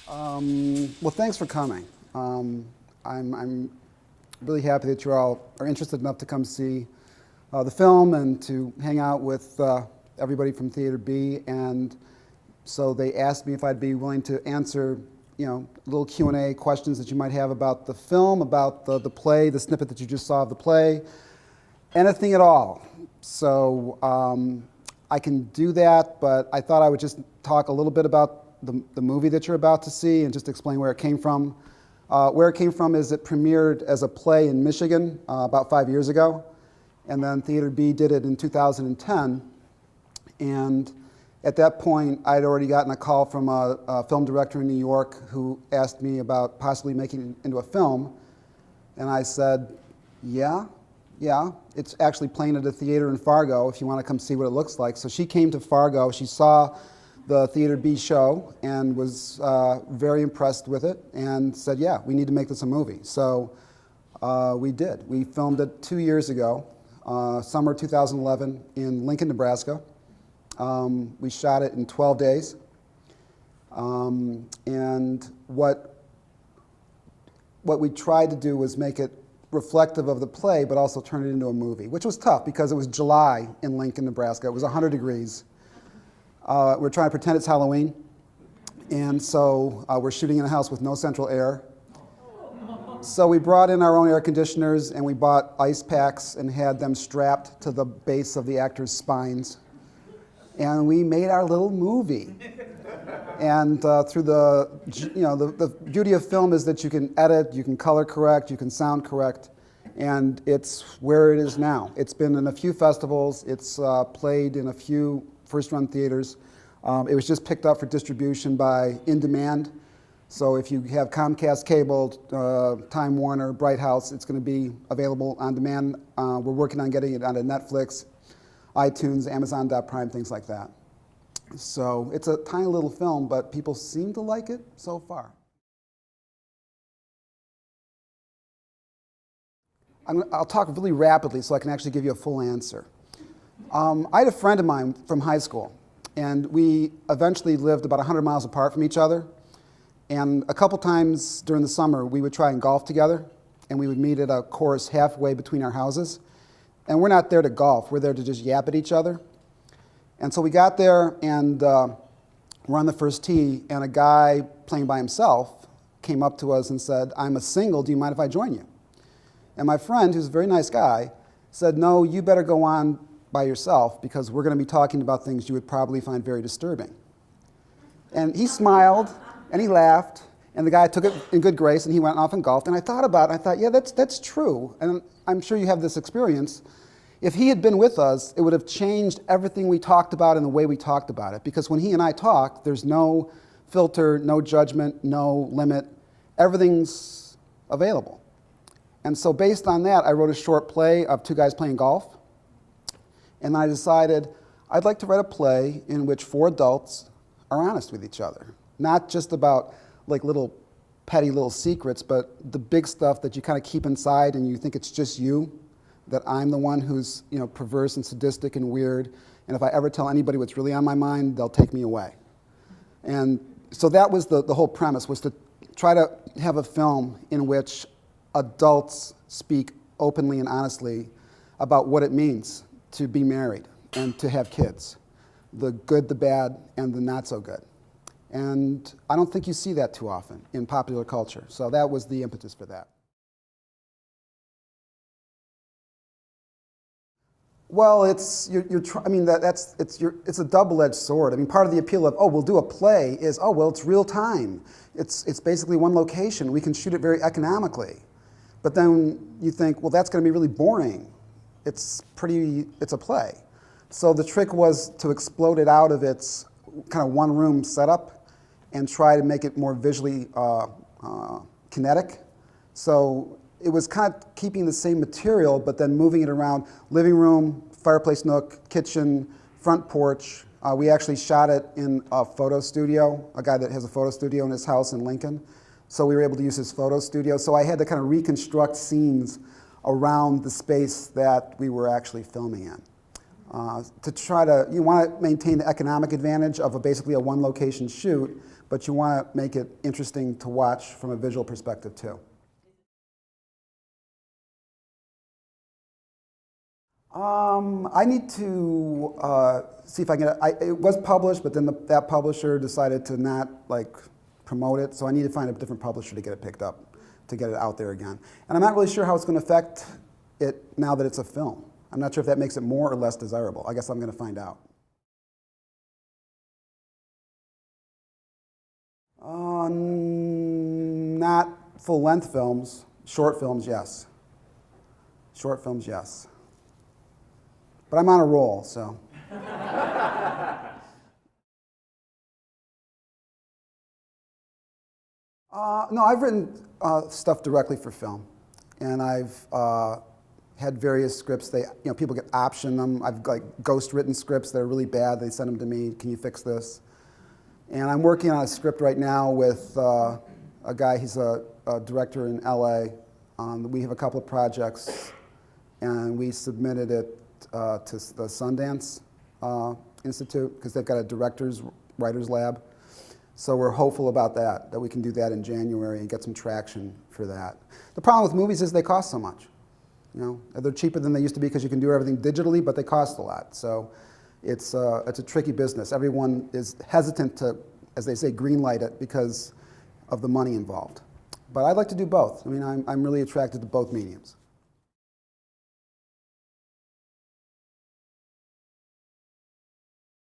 Well, thanks for coming. I'm really happy that you all are interested enough to come see the film and to hang out with everybody from Theater B. And so they asked me if I'd be willing to answer, little Q&A questions that you might have about the film, about the play, the snippet that you just saw of the play, anything at all. So I can do that, but I thought I would just talk a little bit about the movie that you're about to see and just explain where it came from. Where it came from is it premiered as a play in Michigan about 5 years ago, and then Theater B did it in 2010. And at that point, I'd already gotten a call from a film director in New York who asked me about possibly making it into a film. And I said, yeah, it's actually playing at a theater in Fargo if you want to come see what it looks like. So she came to Fargo, she saw the Theater B show and was very impressed with it and said, yeah, we need to make this a movie. So we did. We filmed it 2 years ago, summer 2011 in Lincoln, Nebraska. We shot it in 12 days. And what we tried to do was make it reflective of the play, but also turn it into a movie, which was tough because it was July in Lincoln, Nebraska. It was 100 degrees. We're trying to pretend it's Halloween, and so we're shooting in a house with no central air. So we brought in our own air conditioners, and we bought ice packs and had them strapped to the base of the actors' spines. And we made our little movie. And through the beauty of film is that you can edit, you can color correct, you can sound correct, and it's where it is now. It's been in a few festivals, it's played in a few first-run theaters. It was just picked up for distribution by In Demand. So if you have Comcast Cable, Time Warner, Bright House, it's going to be available on demand. We're working on getting it onto Netflix, iTunes, Amazon.Prime, things like that. So it's a tiny little film, but people seem to like it so far. I'll talk really rapidly so I can actually give you a full answer. I had a friend of mine from high school, and we eventually lived about 100 miles apart from each other. And a couple times during the summer, we would try and golf together, and we would meet at a course halfway between our houses. And we're not there to golf, we're there to just yap at each other. And so we got there, and we're on the first tee, and a guy playing by himself came up to us and said, "I'm a single, do you mind if I join you?" And my friend, who's a very nice guy, said, "No, you better go on by yourself because we're going to be talking about things you would probably find very disturbing." And he smiled and he laughed, and the guy took it in good grace, and he went off and golfed. And I thought about it, I thought, yeah, that's true, and I'm sure you have this experience. If he had been with us, it would have changed everything we talked about and the way we talked about it, because when he and I talk, there's no filter, no judgment, no limit. Everything's available. And so based on that, I wrote a short play of two guys playing golf. And I decided I'd like to write a play in which four adults are honest with each other. Not just about like little petty little secrets, but the big stuff that you kind of keep inside and you think it's just you, that I'm the one who's perverse and sadistic and weird. And if I ever tell anybody what's really on my mind, they'll take me away. And so that was the whole premise, was to try to have a film in which adults speak openly and honestly about what it means to be married and to have kids, the good, the bad, and the not so good. And I don't think you see that too often in popular culture. So that was the impetus for that. Well, it's a double-edged sword. I mean, part of the appeal of, oh, we'll do a play is, oh, well, it's real time. It's basically one location. We can shoot it very economically. But then you think, well, that's going to be really boring. It's a play. So the trick was to explode it out of its kind of one-room setup and try to make it more visually kinetic. So it was kind of keeping the same material, but then moving it around living room, fireplace nook, kitchen, front porch. We actually shot it in a photo studio, a guy that has a photo studio in his house in Lincoln. So we were able to use his photo studio. So I had to kind of reconstruct scenes around the space that we were actually filming in. to try to, you want to maintain the economic advantage of basically a one location shoot, but you want to make it interesting to watch from a visual perspective too. I need to see if I can it was published, but then that publisher decided to not promote it, so I need to find a different publisher to get it picked up, to get it out there again. And I'm not really sure how it's going to affect it now that it's a film. I'm not sure if that makes it more or less desirable. I guess I'm going to find out. Not full-length films. Short films, yes. Short films, yes. But I'm on a roll, so. No, I've written stuff directly for film, and I've had various scripts. People get option them. I've ghost written scripts that are really bad. They send them to me. Can you fix this? And I'm working on a script right now with a guy. He's a director in LA. We have a couple of projects, and we submitted it to the Sundance Institute because they've got a writer's lab. So we're hopeful about that we can do that in January and get some traction for that. The problem with movies is they cost so much. They're cheaper than they used to be because you can do everything digitally, but they cost a lot. So it's a tricky business. Everyone is hesitant to, as they say, greenlight it because of the money involved. But I'd like to do both. I mean, I'm really attracted to both mediums.